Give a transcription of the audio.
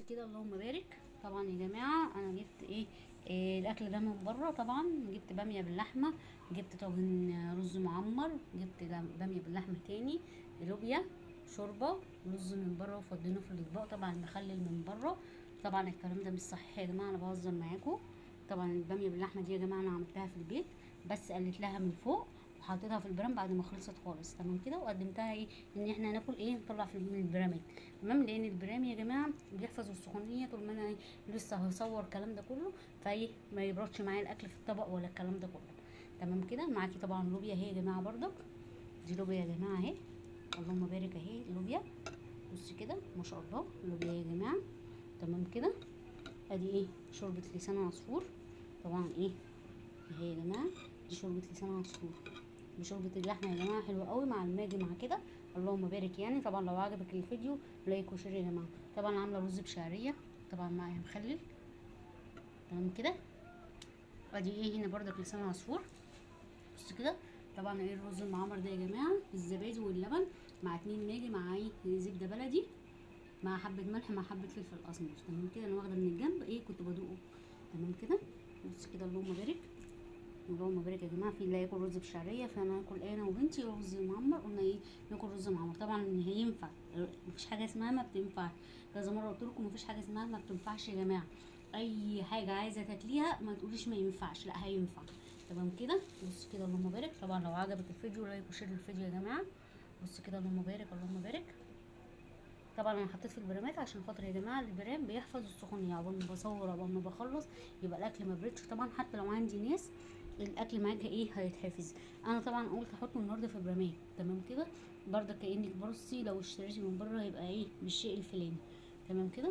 كده اللهم بارك. طبعا يا جماعه انا جبت إيه الاكل ده من بره. طبعا جبت باميه باللحمه، جبت طاجن رز معمر، جبت باميه باللحمه تاني، لوبيا، شوربه، رز من بره وفضيناه في الاطباق، طبعا مخلل من بره. طبعا الكلام ده مش صحيح يا جماعه، انا بهزر معاكم. طبعا الباميه باللحمه دي يا جماعه انا عملتها في البيت، بس قلت لها من فوق وحطيتها في البرام بعد ما خلصت خالص. تمام كده. وقدمتها ان احنا ناكل نطلع في من البرامات. تمام. لان البرام يا جماعه بيحفظ السخونيه طول ما انا لسه هصور الكلام ده كله، ما يبردش معايا الاكل في الطبق ولا الكلام ده كله. تمام كده. معاكي طبعا لوبيا اهي يا جماعه بردك. دي لوبيا يا جماعه اهي، اللهم بارك اهي لوبيا. بصي كده ما شاء الله لوبيا يا جماعه. تمام كده. ادي شوربه لسان عصفور. طبعا اهي يا جماعه، دي شوربه لسان عصفور بشوربه اللحمه يا جماعه، حلوه قوي مع الماجي مع كده. اللهم بارك. يعني طبعا لو عجبك الفيديو لايك وشير يا جماعه. طبعا عامله رز بشعريه طبعا معايا مخلل. تمام كده. ادي هنا بردك لسان عصفور. بص كده. طبعا الرز المعمر ده يا جماعه بالزبادي واللبن مع 2 ماجي مع زبده بلدي مع حبه ملح مع حبه فلفل اسمر. تمام كده. انا واخده من الجنب كنت بدوقه. تمام كده. بص كده اللهم بارك. اللهم بارك يا جماعه. في اللي هياكل رز بشعريه، فانا هاكل انا وبنتي رز معمر. قلنا ناكل رز معمر. طبعا هينفع، مفيش حاجه اسمها ما بتنفع. كذا مره قلت لكم مفيش حاجه اسمها ما بتنفعش يا جماعه. اي حاجه عايزه تاكليها ما تقوليش ما ينفعش، لا هينفع. تمام كده. بص كده اللهم بارك. طبعا لو عجبك الفيديو لايك وشير الفيديو يا جماعه. بص كده اللهم بارك. اللهم بارك. طبعا انا حطيت في البرامات عشان خاطر يا جماعه البرام بيحفظ السخونيه. عقبال ما بصور عقبال ما بخلص يبقى الاكل ما بردش. طبعا حتى لو عندي ناس الاكل معاك هيتحفظ. انا طبعا قلت احطه النهارده في برامات. تمام كده. برضه كانك بصي لو اشتريتي من بره هيبقى بالشيء الفلاني. تمام كده.